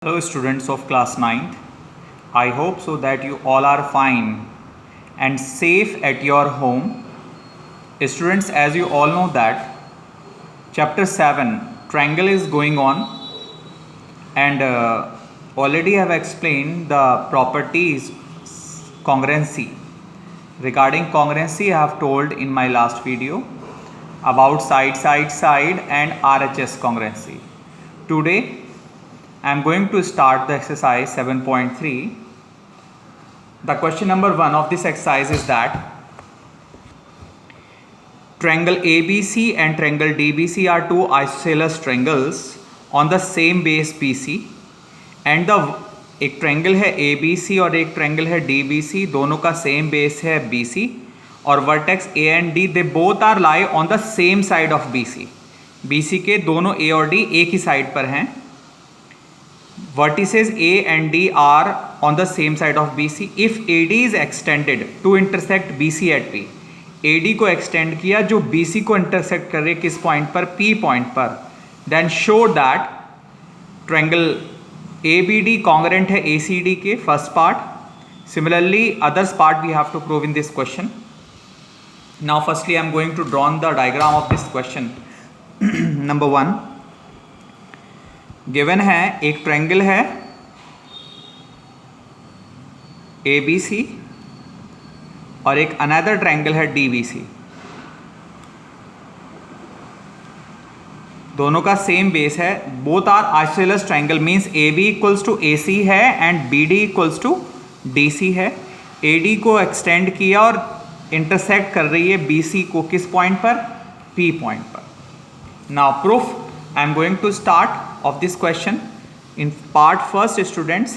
Hello students of class 9th. I hope so that you all are fine and safe at your home. Students, as you all know that chapter 7 triangle is going on, and already I have explained the properties congruency. Regarding congruency, I have told in my last video about side and RHS congruency. Today I am going to start the exercise 7.3. The question number 1 of this exercise is that triangle ABC and triangle DBC are two isosceles triangles on the same base BC, and एक triangle है ABC और एक triangle है DBC, दोनों का same base है BC, और vertex A and D they both are lie on the same side of BC. BC के दोनों A और D एक ही साइड पर हैं. Vertices A and D are on the same side of BC. If AD is extended to intersect BC at P, AD को extend किया जो BC को इंटरसेक्ट कर रहे किस पॉइंट पर, P पॉइंट पर, then show that triangle ABD congruent है ACD के first part. Similarly others part we have to prove in this question. Now firstly I am going to draw the diagram of this question. Number 1 given है, एक triangle है ABC और एक another triangle है DBC. दोनों का same base है. Both are isosceles triangle means AB equals to AC है and BD equals to DC है. AD को एक्सटेंड किया और इंटरसेक्ट कर रही है BC को किस पॉइंट पर, P पॉइंट पर. Now proof I am going to start of this question in part first. Students,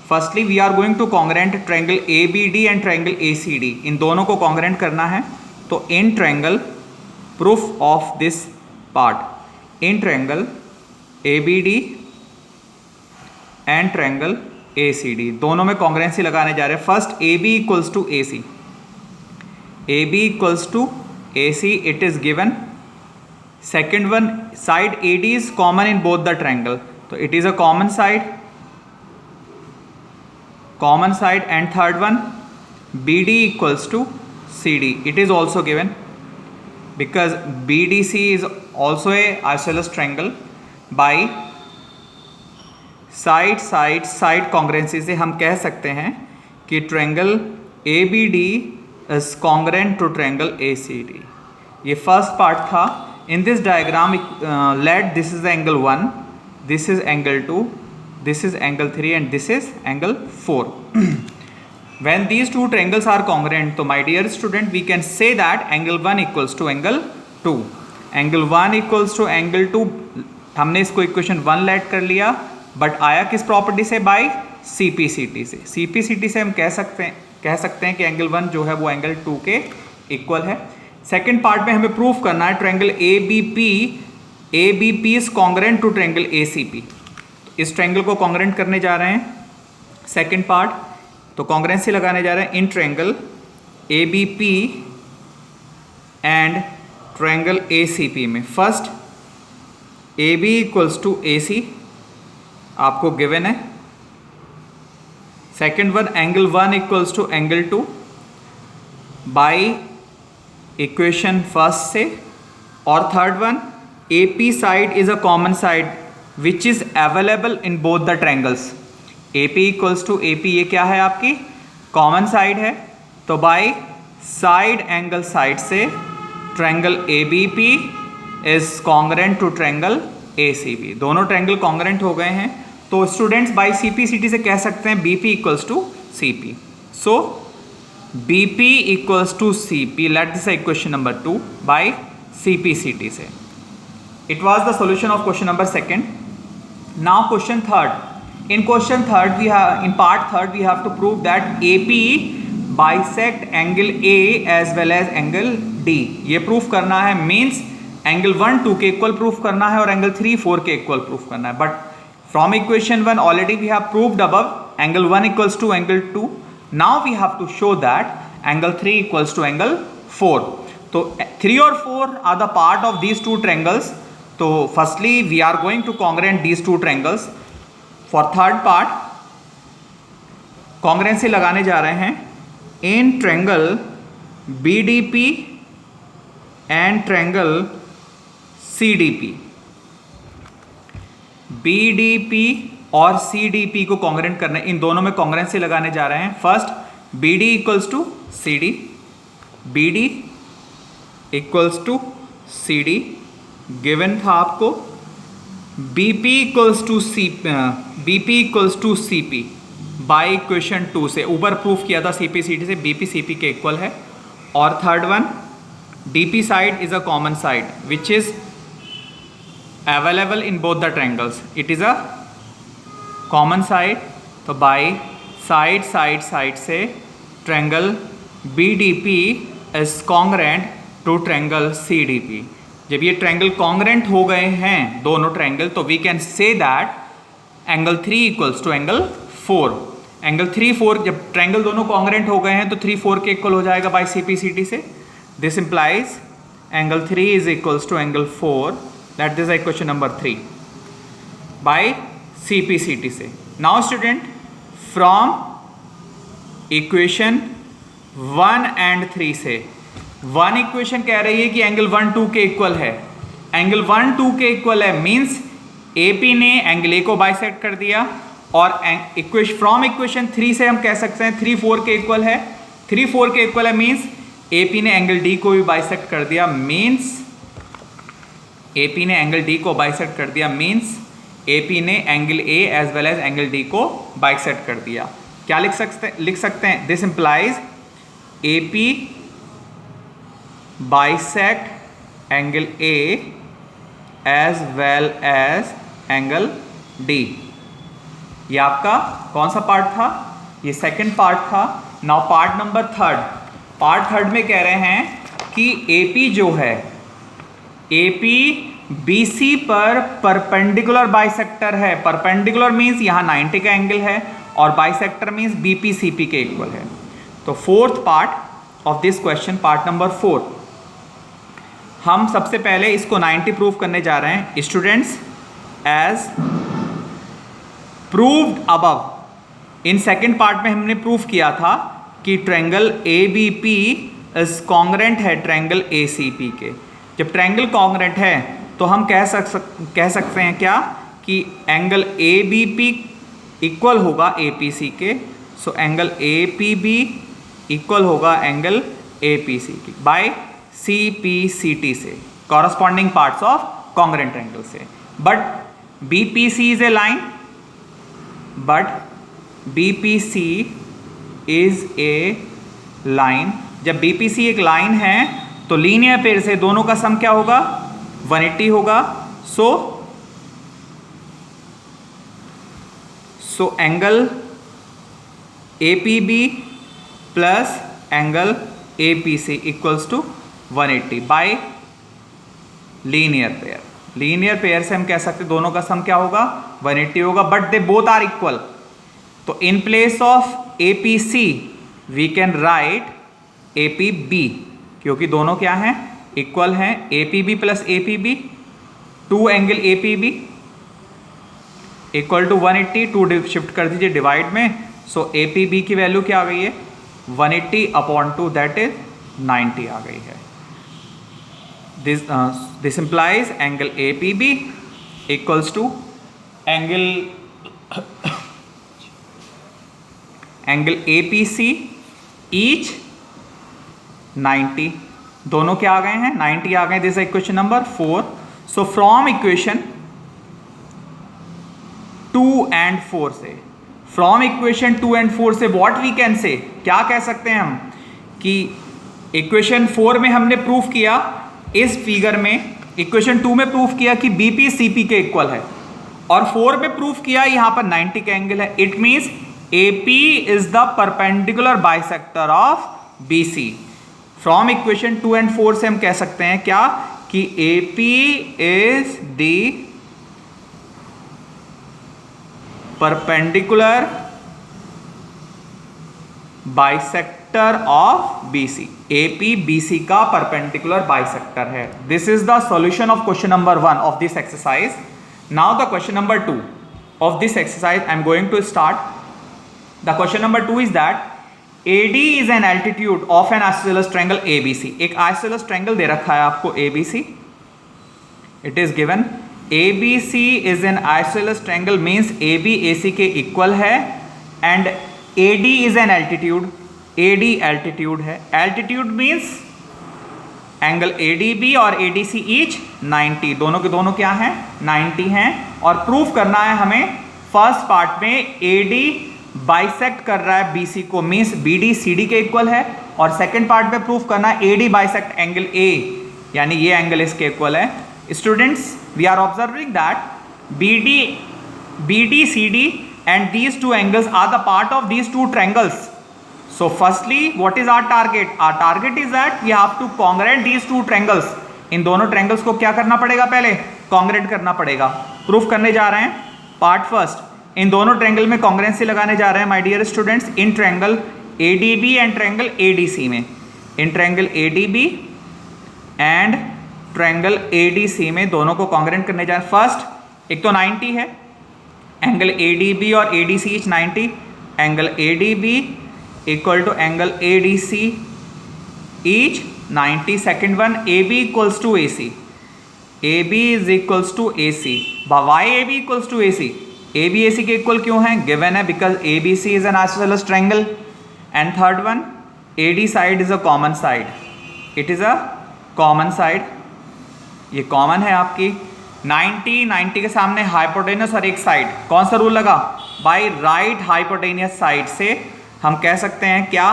firstly we are going to congruent triangle ABD and triangle ACD. इन दोनों को congruent करना है. तो in triangle, proof of this part, in triangle ABD and triangle ACD दोनों में congruency लगाने जा रहे हैं. First AB equals to AC. AB equals to AC, it is given. Second one, side AD is common in both the triangle, so it is a common side. And third one, BD equals to CD, it is also given because BDC is also a isosceles triangle. By side congruency से हम कह सकते हैं कि triangle ABD is congruent to triangle ACD. ये first part था. In this diagram, let this is the angle 1, this is angle 2, this is angle 3 and this is angle 4. When these two triangles are congruent, so my dear student, we can say that angle 1 equals to angle 2. Angle 1 equals to angle 2, हमने इसको equation 1 late कर लिया, but आया किस property से, bye CPCT से. CPCT से हम कह सकते हैं कि एंगल 1 जो है वो एंगल 2 के इक्वल है. सेकेंड पार्ट में हमें प्रूफ करना है triangle ABP is congruent to triangle ACP. इस ट्रायंगल को कॉन्ग्रेंट करने जा रहे हैं. सेकेंड पार्ट, तो कॉन्ग्रेंसी लगाने जा रहे हैं इन triangle ABP and triangle ACP में. First AB equals to AC आपको गिवन है. Second one, angle 1 equals to angle 2 by equation first से. और third one, AP side is a common side which is available in both the triangles. AP equals to AP, ये क्या है, आपकी common side है. तो by side angle side से triangle ABP is congruent to triangle ACB. दोनों triangle congruent हो गए हैं. तो स्टूडेंट्स बाय CPCT से कह सकते हैं BP equals to CP. So BP equals to CP. Let this equation number 2 by CPCT से. It was the solution of question number 2. Now question 3. In question 3 in part 3 we have to prove that AP bisect angle A as well as angle D. ये proof करना है, means angle 1 2 के equal proof करना है और angle 3 4 के equal proof करना है. But from equation 1 already we have proved above angle 1 equals to angle 2. Now we have to show that angle 3 equals to angle 4. So 3 or 4 are the part of these two triangles. So firstly we are going to congruent these two triangles. For third part congruency लगाने जा रहे हैं इन triangle BDP and triangle CDP. BDP और CDP को congruent करना, इन दोनों में कॉन्ग्रुएंसी लगाने जा रहे हैं। First BD equals to CD, BD equals to CD given था आपको। BP equals to CP by equation 2 से, ऊपर प्रूफ किया था सीपी सीडी से, बीपी सीपी के इक्वल है। और third one, DP side is a common side which is available in both the triangles, it is a common side. तो by side side side से triangle BDP is congruent to triangle CDP. जब ये triangle congruent हो गए हैं दोनों triangle, तो we can say that angle 3 equals to angle 4। Angle 3 4, जब ट्रायंगल दोनों कॉन्ग्रुएंट हो गए हैं तो 3 4 के इक्वल हो जाएगा बाय सीपी सीडी से। This implies angle 3 is equals to angle 4, that is equation number 3 by CP CD से। Now student, from equation 1 and 3 से, 1 इक्वेशन कह रही है कि एंगल 1 2 के इक्वल है, एंगल 1 2 के इक्वल है मींस एपी ने एंगल ए को बाइसेक्ट कर दिया। और फ्रॉम इक्वेशन 3 से हम कह सकते हैं 3 4 के इक्वल है, 3 4 के इक्वल है मींस एपी ने एंगल डी को भी बाइसेक्ट कर दिया, मींस एपी ने एंगल डी को बाइसेक्ट कर दिया, मींस एपी ने angle A as well as angle D को बाइसेक्ट कर दिया। क्या लिख सकते हैं? This implies AP bisect angle A as well as angle D. ये आपका कौन सा पार्ट था? ये सेकंड पार्ट था। Now part number third, part third में कह रहे हैं कि एपी जो है, एपी बीसी पर परपेंडिकुलर बाइसेक्टर है। परपेंडिकुलर मींस यहाँ 90 का एंगल है और बाइसेक्टर मींस बीपी सीपी के इक्वल है। तो fourth part of this question, part number 4, हम सबसे पहले इसको 90 प्रूव करने जा रहे हैं। Students, as proved above, in second part में हमने प्रूफ किया था कि triangle A B P is congruent है ट्रायंगल ए सी पी के। जब ट्रायंगल कॉन्ग्रुएंट है तो हम कह सकते हैं क्या कि angle A B P equal होगा ए पी सी के। So angle A P B equal होगा एंगल ए पी सी की by C P C T से, corresponding parts of congruent triangle से। But B P C is a line, but B P C is a line. जब B P C एक line है तो linear pair से दोनों का सम क्या होगा? 180 होगा। So angle A P B plus angle A P C equals to 180 by linear pair. Linear pair से हम कह सकते हैं दोनों का सम क्या होगा? 180 होगा, but they both are equal. तो in place of A P C we can write A P B, क्योंकि दोनों क्या हैं? इक्वल हैं। A P B plus A P B, 2 angle A P B equal to 180, 2 shift कर दीजिए divide में। So A P B की value क्या आ गई है? 180 अपॉन 2, दैट इज 90 आ गई है। This implies angle APB equals to angle APC each 90। दोनों क्या आ गए हैं? 90 आ गए। This is equation number 4। So from equation 2 and 4 से, from equation 2 and 4 से what we can say, क्या कह सकते हैं हम कि इक्वेशन 4 में हमने प्रूफ किया, इस फिगर में इक्वेशन 2 में प्रूफ किया कि बीपी सीपी के इक्वल है, और 4 में प्रूफ किया यहाँ पर 90 का एंगल है। It means AP is the perpendicular bisector of BC. From equation 2 and 4 से हम कह सकते हैं क्या कि AP is the perpendicular bisector of BC। AP BC का परपेंडिकुलर बाइसेक्टर है। This is the solution of question number 1 of this exercise. Now the question number 2। of this exercise, I am going to start. The question number 2 is that AD is an altitude of an isosceles triangle ABC. एक isosceles triangle दे रखा है आपको ABC. It is given ABC is an isosceles triangle means AB AC के equal है and AD is an altitude. AD altitude है. Altitude means angle ADB और ADC each 90, दोनों के दोनों क्या हैं 90 हैं. और प्रूफ करना है हमें फर्स्ट पार्ट में AD बाइसेक्ट कर रहा है BC को मीन्स BD CD के इक्वल है, और सेकंड पार्ट में प्रूफ करना है AD बाइसेक्ट एंगल A यानी ये एंगल इसके इक्वल है. Students, we are observing that BD CD and these two angles are the part of these two triangles. So firstly, what is our target? Our target is that we have to congruent these two triangles. इन दोनों triangles को क्या करना पड़ेगा, पहले congruent करना पड़ेगा. Proof करने जा रहे हैं. पार्ट फर्स्ट, इन दोनों ट्रायंगल में कॉन्ग्रुएंसी लगाने जा रहे हैं माय डियर स्टूडेंट्स. इन triangle ADB and triangle ADC में, इन triangle ADB and triangle ADC में दोनों को कॉन्ग्रुएंट करने जा रहे हैं. फर्स्ट, एक तो 90 है, एंगल ADB और ADC each 90, angle ADB equal to angle ADC each 90. Second one, AB equals to AC. AB is equals to AC. Why AB equals to AC? AB AC के equal क्यों है? Given है because ABC is an isosceles triangle. And third one, AD side is a common side. It is a common side. ये common है आपकी. 90 के सामने hypotenuse और एक साइड. कौन सा रूल लगा? बाय राइट हाइपोटेनियस साइड से हम कह सकते हैं क्या?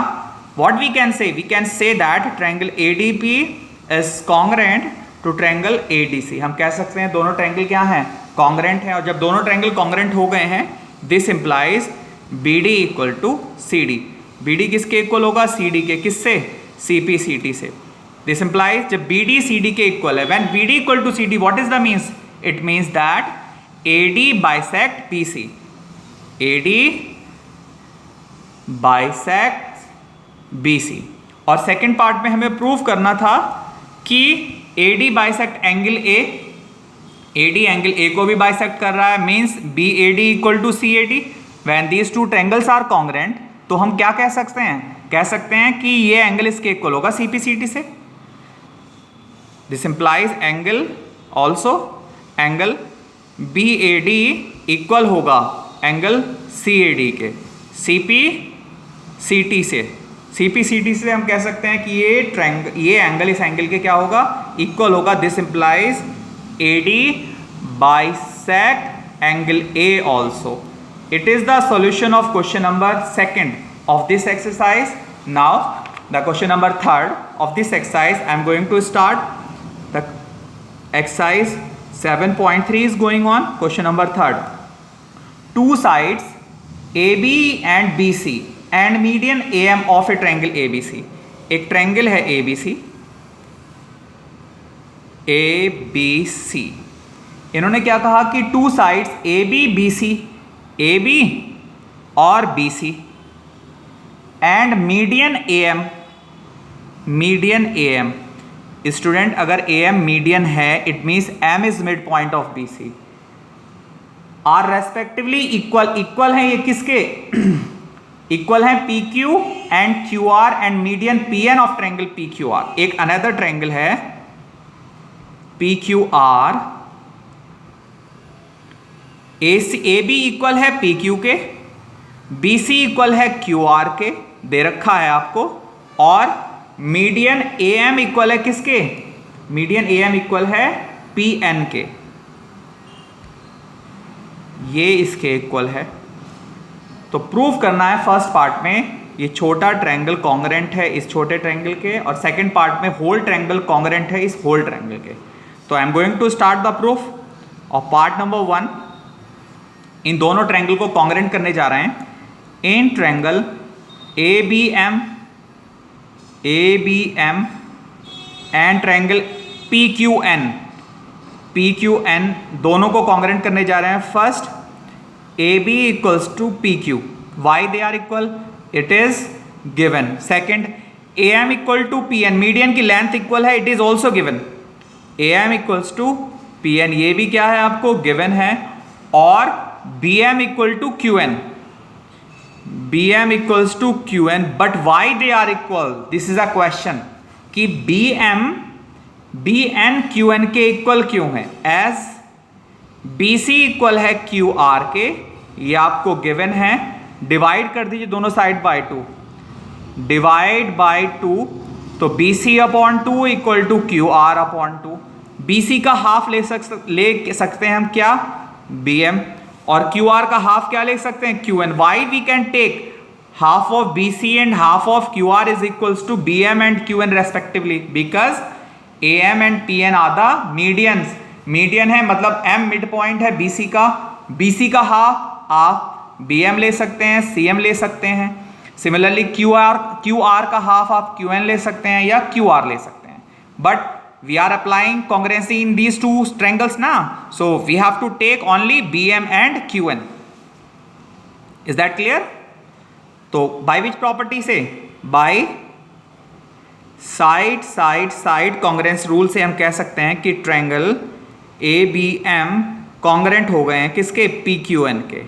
What we can say? We can say that triangle ADB is congruent to triangle ADC. हम कह सकते हैं दोनों ट्रायंगल क्या हैं? कॉन्ग्रुएंट हैं. और जब दोनों ट्रायंगल कॉन्ग्रुएंट हो गए हैं, this implies BD equal to CD. BD किसके इक्वल होगा? CD के. किससे? CP CT से. दिस इंप्लाइज जब BD CD के इक्वल है, when BD equal to CD, what is the means? It means that AD bisect BC. AD bisect BC. और second part में हमें प्रूव करना था कि AD bisect angle A, AD angle A को भी बाइसेक्ट कर रहा है means BAD equal to CAD. When these two triangles are congruent, तो हम क्या कह सकते हैं? कह सकते हैं कि ये एंगल इसके इक्वल होगा CP CT से. This implies angle also angle BAD equal होगा एंगल CAD के. CP CT से. CP CT से हम कह सकते हैं कि ये एंगल इस एंगल के क्या होगा? इक्वल होगा. This implies AD bisect angle A also. It is the solution of question number 2 of this exercise. Now the question number 3 of this exercise, I am going to start the exercise 7.3 is going on. Question number 3. Two sides AB and BC and median AM of a triangle ABC. एक triangle है ABC. इन्होंने क्या कहा कि two sides AB और BC and median AM. Student, अगर AM median है, it means M is mid point of BC. Are respectively equal है. ये किसके इक्वल है? PQ and QR and median PN of triangle PQR. एक another triangle है PQR. AB equal है PQ के, BC इक्वल है QR के, दे रखा है आपको. और मीडियन AM इक्वल है किसके? मीडियन AM इक्वल है PN के. ये इसके इक्वल है. तो प्रूव करना है फर्स्ट पार्ट में ये छोटा ट्रायंगल कॉन्ग्रुएंट है इस छोटे ट्रायंगल के, और सेकंड पार्ट में होल ट्रायंगल कॉन्ग्रुएंट है इस होल ट्रायंगल के. तो I am going to start the proof of part number 1. इन दोनों ट्रायंगल को कॉन्ग्रुएंट करने जा रहे हैं. इन triangle ABM and triangle PQN दोनों को कॉन्ग्रुएंट करने जा रहे हैं. First, AB equals to PQ. Why they are equal? It is given. Second, AM equal to PN. Median की लेंथ इक्वल है, it is also given. AM equals to PN, ये भी क्या है आपको? गिवन है. और BM equal to QN. BM equals to QN, but why they are equal? This is a question कि BN QN के इक्वल क्यों है? As BC इक्वल है QR के, ये आपको गिवन है. डिवाइड कर दीजिए दोनों साइड बाय 2. डिवाइड बाय 2, तो BC upon 2 equal to QR upon 2. BC का हाफ ले सकते हैं हम क्या? BM. और QR का हाफ क्या ले सकते हैं? QN. Why we can take half of BC and half of QR is equals to BM and QN respectively, because AM and PN are the medians. Median है मतलब M मिड पॉइंट है BC का. BC का half आप BM ले सकते हैं, CM ले सकते हैं. सिमिलरली QR का हाफ आप QN ले सकते हैं या QR ले सकते हैं. But we are applying congruency in these two triangles now, so we have to take only BM and QN. Is that clear? तो by which property से? by साइड कॉन्ग्रेंस रूल से हम कह सकते हैं कि ट्रायंगल ABM कॉन्ग्रेंट हो गए हैं किसके? PQN के.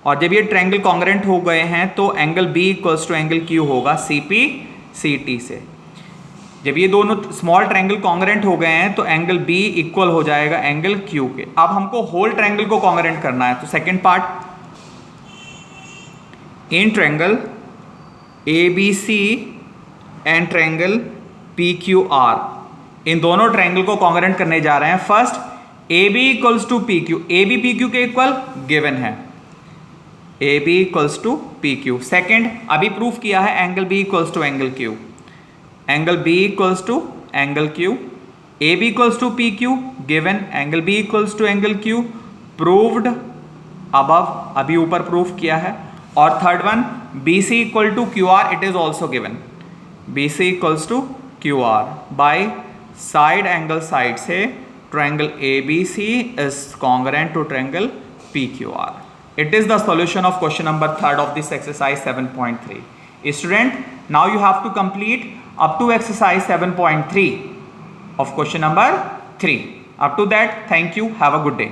और जब ये ट्रायंगल कॉन्ग्रेंट हो गए हैं तो angle B equals to angle Q होगा CPCT से. जब ये दोनों स्मॉल ट्रायंगल कॉन्ग्रेंट हो गए हैं तो एंगल B इक्वल हो जाएगा एंगल Q के. अब हमको होल ट्रायंगल को कॉन्ग्रेंट करना है. तो second part, in triangle ABC and triangle PQR, इन दोनों ट्रायंगल को कॉन्ग्रेंट करने जा रहे हैं. First AB equals to PQ. AB PQ के इक्वल गिवन है. AB equals to PQ. Second, अभी प्रूफ किया है angle B equals to angle Q. Angle B equals to angle Q. AB equals to PQ given. Angle B equals to angle Q proved above, अभी ऊपर proof किया है. और third one BC equal to QR, it is also given. BC equals to QR by side angle side से triangle ABC is congruent to triangle PQR. It is the solution of question number 3 of this exercise 7.3. Student, now you have to complete up to exercise 7.3 of question number 3. Up to that, thank you. Have a good day.